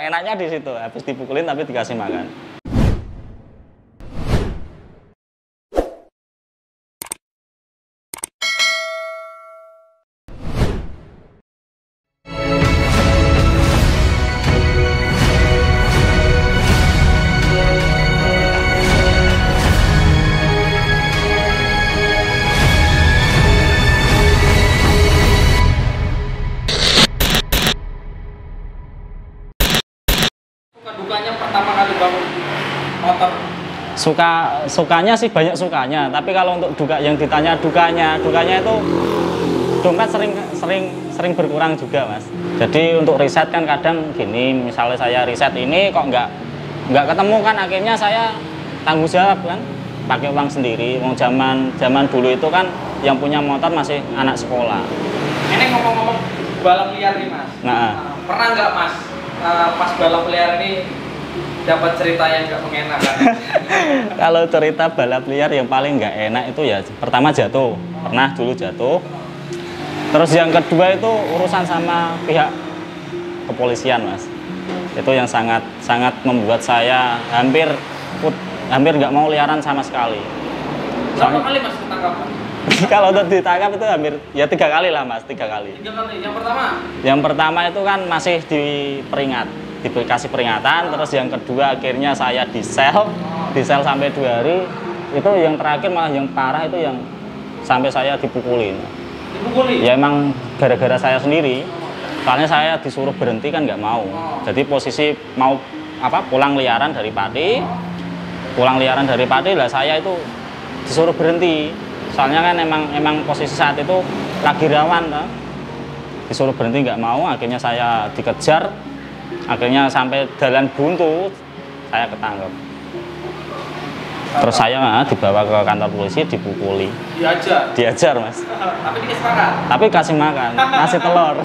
enaknya di situ, habis dipukulin tapi dikasih makan. Dukanya pertama kali bangun motor? Sukanya sih banyak sukanya, tapi kalau untuk duka yang ditanya dukanya itu dompet sering berkurang juga, Mas. Jadi untuk riset kan kadang gini, misalnya saya riset ini kok nggak ketemu kan, akhirnya saya tanggung jawab kan, pakai uang sendiri. Mau zaman dulu itu kan yang punya motor masih anak sekolah. Ini ngomong-ngomong balap liar nih, Mas. Nah, pernah nggak, Mas, pas balap liar ini dapat cerita yang nggak mengenakan? kalau cerita balap liar yang paling nggak enak itu ya pertama jatuh, pernah dulu jatuh. Terus yang kedua itu urusan sama pihak kepolisian, Mas. Itu yang sangat membuat saya hampir nggak mau liaran sama sekali. Berapa kali, Mas, ketangkap? Kalau untuk ditangkap itu hampir ya 3 kali lah, Mas, 3 kali. 3 kali. Yang pertama? Yang pertama itu kan masih dikasih peringatan, terus yang kedua akhirnya saya di sel sampai 2 hari. Itu yang terakhir malah yang parah itu yang sampai saya dipukulin. Dipukuli? Ya emang gara-gara saya sendiri. Soalnya saya disuruh berhenti kan nggak mau. Jadi posisi mau pulang liaran dari Pati. Lah saya itu disuruh berhenti. Soalnya kan emang posisi saat itu lagi rawan, toh. Disuruh berhenti nggak mau, akhirnya saya dikejar, akhirnya sampai jalan buntu saya ketangkep. Terus saya dibawa ke kantor polisi, dipukuli. Diajar, Mas. Tapi dikasih makan? Tapi kasih makan, nasi telur.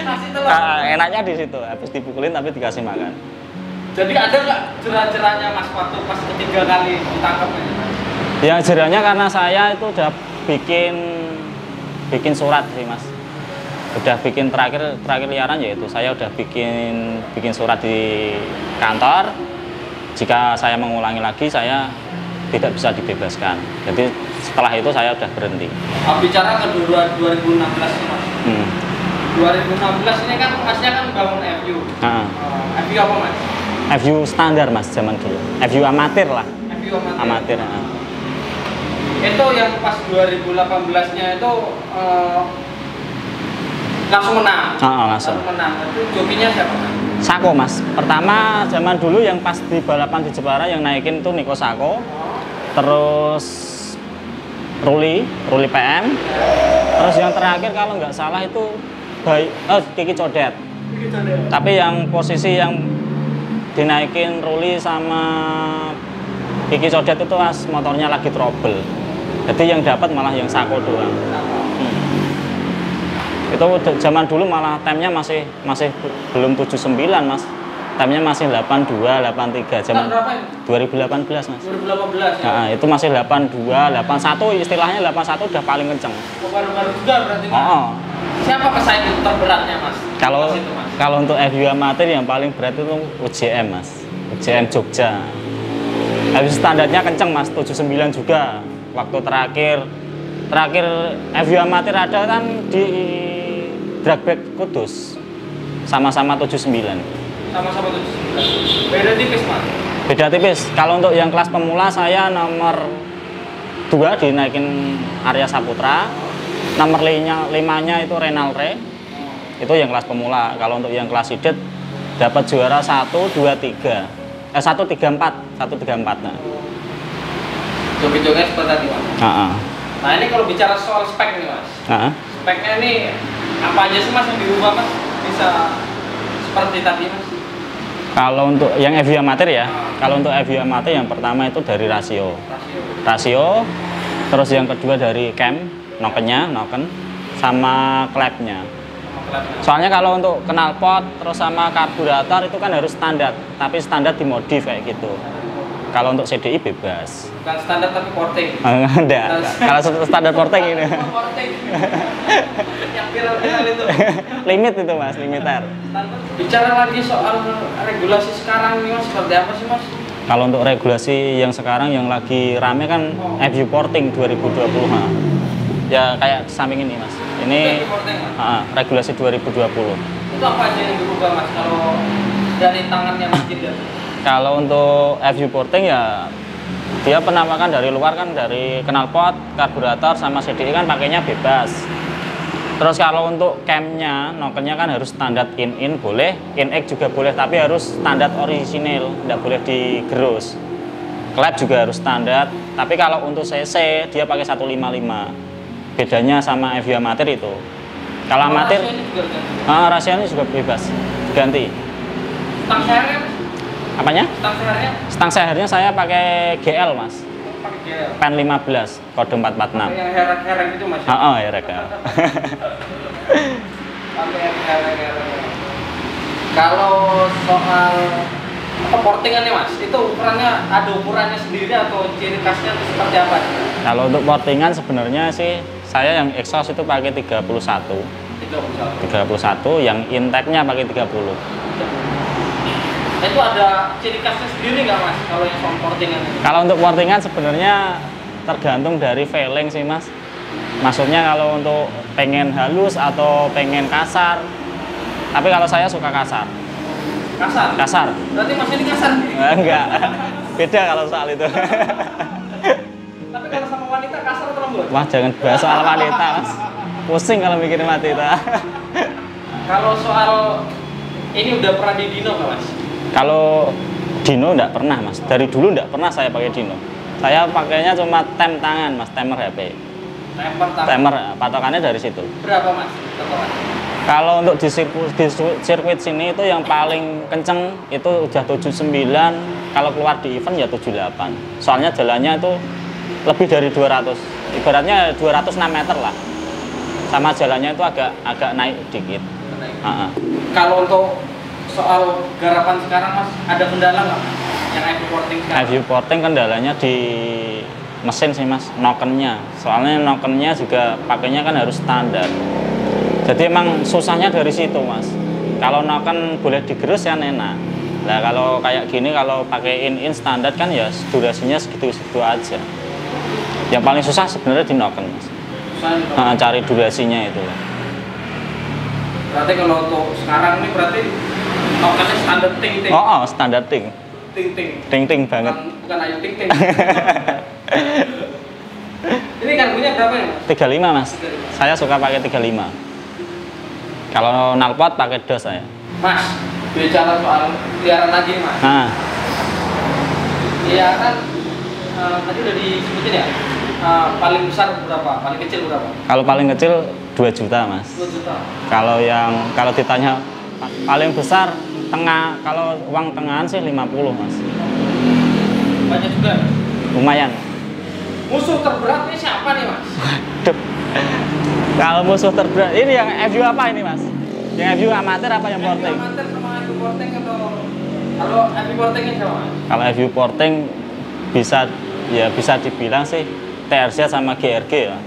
Nasi telur? Enaknya di situ, habis dipukulin tapi dikasih makan. Jadi ada nggak jerah-jerahnya, Mas, waktu pas ketiga kali ditangkap ini, Mas? Ya jerahnya karena saya itu udah bikin surat sih, Mas. Udah bikin terakhir liaran yaitu saya udah bikin surat di kantor. Jika saya mengulangi lagi saya tidak bisa dibebaskan. Jadi setelah itu saya udah berhenti. Bicara ke 2016 nih, Mas. 2016 ini kan Masnya kan bangun FU. FU apa, Mas? FU standar, Mas, zaman dulu. FU amatir lah. FU amatir. Itu yang pas 2018-nya itu langsung menang. Langsung menang. Itu jokinya siapa? Sako, Mas. Pertama zaman dulu yang pas di balapan di Jepara yang naikin tuh Niko Sako. Terus Ruli PM. Terus yang terakhir kalau nggak salah itu Kiki Codet. Tapi yang posisi yang dinaikin Ruli sama Kiki Codet itu pas motornya lagi trouble. Jadi yang dapat malah yang Sako doang. Itu zaman dulu malah time-nya masih belum 79, Mas. Time-nya masih 82, 83 zaman 2018, Mas. 2018 ya? Nah, itu masih 82, 81 istilahnya 81 udah paling kenceng. Baru-baru juga berarti, Mas. Siapa pesaing terberatnya, Mas? Kalau untuk FU amatir yang paling berat itu UJM, Mas. UJM Jogja. Habis standarnya kenceng, Mas, 79 juga. Waktu terakhir FU amatir ada kan di Dragback Kudus. Sama-sama 79. Sama-sama 79. Beda tipis, Mas? Beda tipis. Kalau untuk yang kelas pemula saya nomor 2 dinaikin Arya Saputra. Nomor 5-nya itu Renal Re. Itu yang kelas pemula. Kalau untuk yang kelas sidet dapat juara 1, 2, 3. 134. Nah. Joki-jokinya seperti tadi, Mas. Nah, ini kalau bicara soal spek nih, Mas. Speknya ini apa aja sih, Mas, yang dirubah, Mas? Bisa seperti tadi, Mas? Kalau untuk yang FU amatir ya, kalau untuk FU amatir yang pertama itu dari rasio. Terus yang kedua dari noken sama klepnya. Soalnya kalau untuk knalpot terus sama karburator itu kan harus standar, tapi standar dimodif kayak gitu. Kalau untuk CDI bebas. Bukan standar tapi porting. Enggak. Kalau standar porting ini. Porting. Yang viral-viral itu. Limit itu Mas, limiter. Bicara lagi soal regulasi sekarang nih Mas, seperti apa sih Mas? Kalau untuk regulasi yang sekarang yang lagi rame kan FU Porting 2020. Ya kayak samping ini Mas. Ini regulasi 2020. Itu apa aja yang berubah Mas kalau dari tangannya Mas Dinda? Kalau untuk FU Porting ya dia penampakan dari luar kan dari knalpot, karburator sama CDI kan pakainya bebas. Terus kalau untuk camnya, nokennya kan harus standar in boleh, in-X juga boleh, tapi harus standar orisinil, tidak boleh digerus. Klep juga harus standar, tapi kalau untuk CC dia pakai 155. Bedanya sama FU amatir itu. Kalau amatir, rasianya juga bebas, ganti. Stang sehernya? Apanya? Stang sehernya? Stang sehernya saya pakai GL Mas. Pakai GL? Pen 15, kode 446. Yang herek-herek itu Mas? Herek. Pakai yang herek-herek. Kalau soal portingan nih Mas, itu ukurannya ada ukurannya sendiri atau ciri khasnya itu seperti apa? Kalau untuk portingan sebenarnya sih saya yang exhaust itu pakai 31. 31, yang intake-nya pakai 30. Itu ada ciri khasnya sendiri nggak Mas kalau yang soal portingan? Kalau untuk portingan sebenarnya tergantung dari feeling sih Mas. Maksudnya kalau untuk pengen halus atau pengen kasar. Tapi kalau saya suka kasar. Kasar? Kasar. Berarti Mas ini kasar? Enggak. Beda kalau soal itu. Tapi kalau sama wanita kasar atau lembut? Wah, jangan bahas soal wanita Mas. Pusing kalau mikirin wanita. Kalau soal ini udah pernah di Dino nggak Mas? Kalau Dino enggak pernah Mas. Dari dulu enggak pernah saya pakai Dino. Saya pakainya cuma tem tangan Mas, timer HP. Timer, patokannya dari situ. Berapa Mas? Patokannya? Kalau untuk di sirkuit sini itu yang paling kenceng itu udah 79. Kalau keluar di event ya 78. Soalnya jalannya itu lebih dari 200. Ibaratnya 206 meter lah. Sama jalannya itu agak naik dikit. Kalau untuk soal garapan sekarang Mas, ada kendala nggak yang FU Porting sekarang? FU Porting kendalanya di mesin sih Mas, nokennya. Soalnya nokennya juga pakainya kan harus standar. Jadi emang susahnya dari situ Mas. Kalau noken boleh digerus ya enak. Nah kalau kayak gini kalau pakai in standar kan ya durasinya segitu-segitu aja. Yang paling susah sebenarnya di noken Mas. Cari durasinya itu. Berarti kalau untuk sekarang ini berarti nokennya standar ting-ting. Oh, standar ting. Ting-ting. Ting-ting banget. Bukan ayu ting-ting. Ini karbunya berapa ya Mas? 35 Mas. Saya suka pakai 35. Kalau knalpot pakai dos saya. Mas, bicara soal peliharaan lagi nih Mas. Peliharaan tadi udah disebutin ya. Paling besar berapa? Paling kecil berapa? Kalau paling kecil 2 juta Mas. 2 juta. Kalau ditanya paling besar tengah, kalau uang tengahan sih 50 Mas. Banyak juga. Lumayan. Musuh terberatnya siapa nih Mas? Waduh. Kalau musuh terberat ini yang FU apa ini Mas? Yang FU amatir apa yang porting? FU amatir sama FU porting atau kalau FU portingnya siapa Mas? Kalau FU porting bisa dibilang sih TRZ sama GRG ya.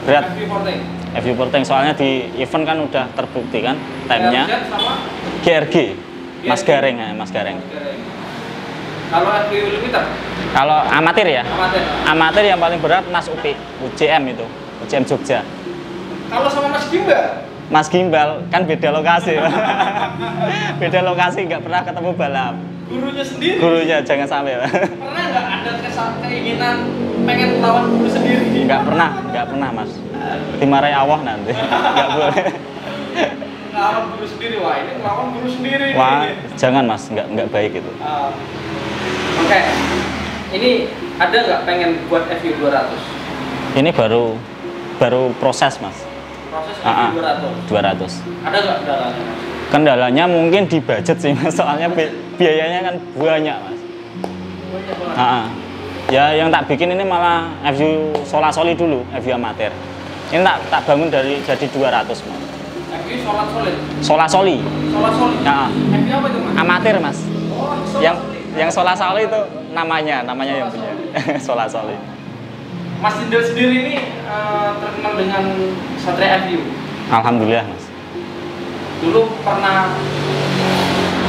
Berat. FU porting. FU porting soalnya di event kan udah terbukti kan timenya. TRZ sama GRG. Mas Gareng ya, Mas Gareng. Kalau FU limiter? Kalau amatir ya? Amatir. Amatir yang paling berat Mas Upi, UCM itu. UCM Jogja. Kalau sama Mas Gimbal? Mas Gimbal kan beda lokasi. Beda lokasi, nggak pernah ketemu balap. Gurunya sendiri? Gurunya, jangan sampai. Pernah nggak ada keinginan pengen lawan guru sendiri? Nggak pernah Mas. Dimarahi Allah nanti. Nggak boleh. Lawan guru sendiri, wah ini lawan guru sendiri. Wah, jangan Mas, nggak baik itu. Oke. Ini ada nggak pengen buat FU 200? Ini baru proses Mas. Proses FU 200? 200. Ada nggak kendalanya Mas? Kendalanya mungkin di budget sih Mas, soalnya biayanya kan banyak Mas. Ya yang tak bikin ini malah FU Sola-Soli dulu, FU amatir. Ini tak bangun jadi 200 Mas. FU Sola-Soli? Sola-Soli. Sola-Soli? Nah, FU apa itu Mas? Amatir Mas. Oh, yang Yang Sola Soli itu namanya yang punya. Sola Soli. Mas Indra sendiri ini terkenal dengan Satria FU. Alhamdulillah, Mas. Dulu pernah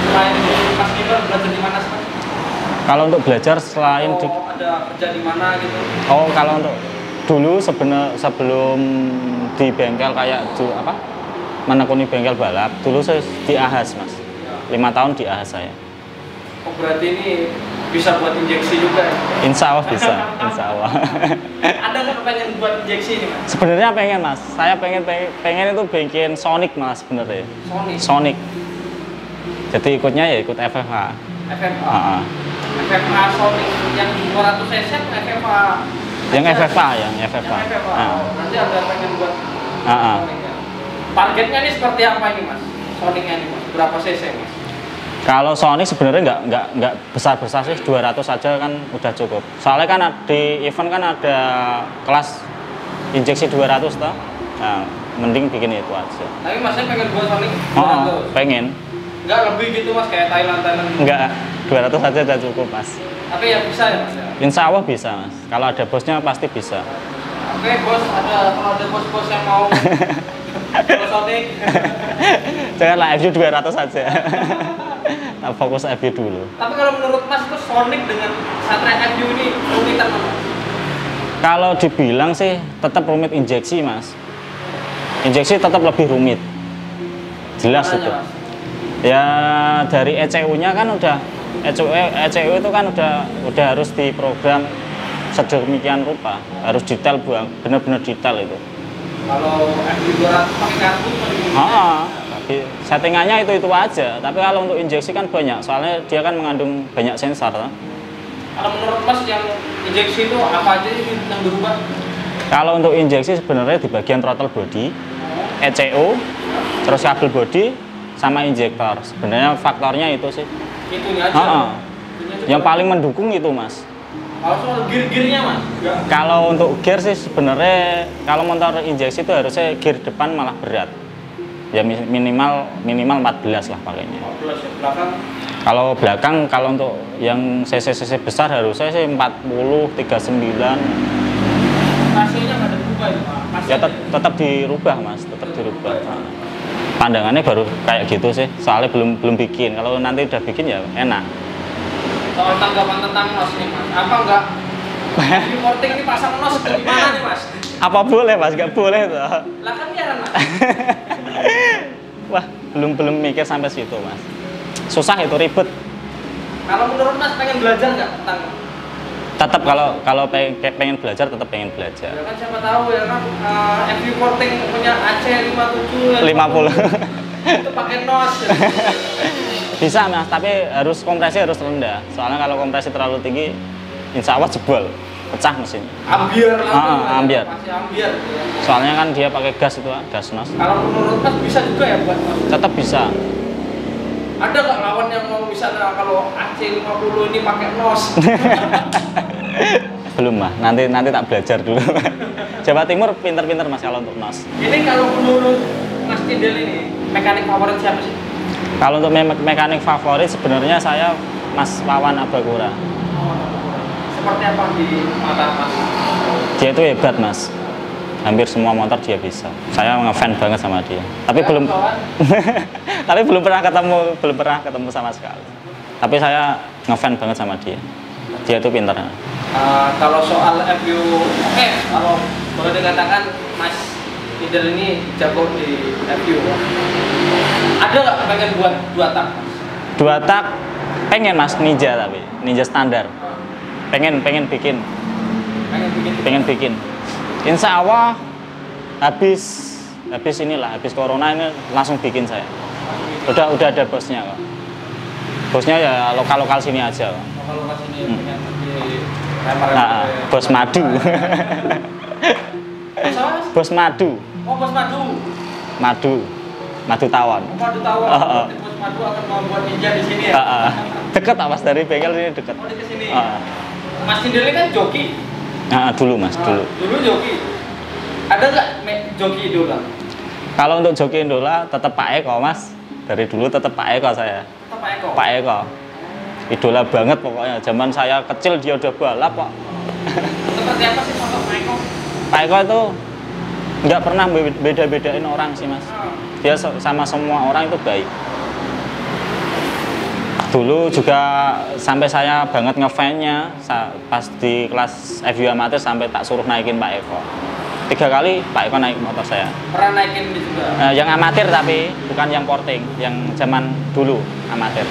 selain Mas Indra belajar di mana sih? Kalau untuk belajar selain di ada kerja di mana gitu? Oh, kalau untuk dulu sebelum di bengkel kayak menekuni bengkel balap, dulu saya di Ahas, Mas. 5 tahun di Ahas saya. Oh, berarti ini bisa buat injeksi juga ya? Insya Allah bisa, insya Allah. Ada nggak pengen buat injeksi ini, Mas? Sebenarnya pengen, Mas. Saya pengen itu bikin Sonic, Mas, sebenarnya. Sonic. Jadi ikutnya ya ikut FFA. FFA. FFA Sonic yang 200 cc atau FFA? Yang FFA, yang FFA. Nanti ada pengen buat Sonic ya. Targetnya ini seperti apa ini, Mas? Sonicnya ini, Mas. Berapa cc, Mas? Kalau Sonic sebenarnya nggak besar-besar sih, 200 saja kan udah cukup. Soalnya kan di event kan ada kelas injeksi 200 toh. Nah, mending bikin itu aja. Tapi Masnya pengen buat Sonic 200? Oh, pengen. Nggak lebih gitu, Mas, kayak Thailand? Enggak, 200 saja udah cukup, Mas. Tapi ya bisa ya, Mas? Insya Allah bisa, Mas. Kalau ada bosnya pasti bisa. Oke, bos, kalau ada bos-bos yang mau Sonic. Janganlah FU 200 saja. Nah, fokus FU dulu. Tapi kalau menurut Mas itu Sonic dengan Satria FU ini rumitan mana? Kalau dibilang sih tetap rumit injeksi, Mas. Injeksi tetap lebih rumit. Jelas itu. Mas? Ya dari ECU-nya kan udah ECU itu kan udah harus diprogram sedemikian rupa, harus detail, Bang. Benar-benar detail itu. Kalau FU 200 pakai kartu settingannya itu aja, tapi kalau untuk injeksi kan banyak, soalnya dia kan mengandung banyak sensor. Kalau menurut Mas yang injeksi itu apa aja yang berubah? Kalau untuk injeksi sebenarnya di bagian throttle body, ECU, terus kabel body, sama injektor. Sebenarnya faktornya itu sih. Itunya aja. Yang paling mendukung itu, Mas. Kalau soal gear-gearnya, Mas? Kalau untuk gear sih sebenarnya kalau motor injeksi itu harusnya gear depan malah berat. Ya minimal 14 lah pakainya. 14 ya, belakang? Kalau belakang, kalau untuk yang cc besar harusnya sih 40, 39. Hasilnya nggak ada berubah itu, Pak? Ya tetap dirubah, Mas, tetap dirubah. Pandangannya baru kayak gitu sih, soalnya belum bikin. Kalau nanti udah bikin ya enak. Soal tanggapan tentang NOS nih, Mas, apa enggak reporting ini pasang NOS gimana nih, Mas? Apa boleh, Mas? Nggak boleh tuh. Lah kan biaran, Mas. Wah, belum mikir sampai situ, Mas. Susah itu, ribet. Kalau menurut Mas pengen belajar nggak tentang? Tetap kalau pengen belajar, tetap pengen belajar. Ya kan siapa tahu ya kan FU Porting punya AC57 50. itu pakai NOS. Ya. Bisa, Mas, tapi kompresi harus rendah. Soalnya kalau kompresi terlalu tinggi, insya Allah jebol, pecah mesin. Ambiar lah. Ambiar. Masih ambiar. Gitu ya. Soalnya kan dia pakai gas itu, gas NOS. Kalau menurut Mas bisa juga ya buat NOS? Tetap bisa. Ada nggak lawan yang mau misalnya kalau AC50 ini pakai NOS? Belum, Mas. Nanti tak belajar dulu. Jawa Timur pinter-pinter, Mas, kalau untuk NOS. Ini kalau menurut Mas Tindel ini mekanik favorit siapa sih? Kalau untuk mekanik favorit sebenarnya saya Mas Wawan Abakura. Seperti apa di mata Mas? Dia itu hebat, Mas. Hampir semua motor dia bisa. Saya ngefans banget sama dia. Tapi belum pernah ketemu sama sekali. Tapi saya ngefans banget sama dia. Dia itu pintar. Kalau soal FU, kalau boleh dikatakan Mas Tindel ini jago di FU. Ada nggak pengen buat 2 tak? 2 tak pengen, Mas, Ninja, tapi Ninja standar. Pengen bikin. Pengen bikin. Insya Allah habis corona ini langsung bikin saya. Udah ada bosnya kok. Bosnya ya lokal sini aja kok. Lokal sini Bos Madu. Bos Madu. Oh, Bos Madu. Madu Tawon. Madu Tawon. Bos Madu akan membuat ninja di sini ya. Deket, Mas, dari bengkel ini deket. Oh, di sini. Mas Tindel ini kan joki. Dulu, Mas, dulu. Dulu joki. Ada nggak joki idola? Kalau untuk joki idola tetap Pak Eko, Mas. Dari dulu tetap Pak Eko saya. Tetap Pak Eko. Pak Eko. idola banget pokoknya. Zaman saya kecil dia udah balap kok. Seperti apa sih sosok Pak Eko? Pak Eko itu nggak pernah beda-bedain orang sih mas. Dia sama semua orang itu baik. Dulu juga sampai saya banget ngefansnya pas di kelas FU amatir sampai tak suruh naikin Pak Eko. 3 kali Pak Eko naik motor saya. Pernah naikin juga? Yang amatir tapi bukan yang porting, yang zaman dulu amatir.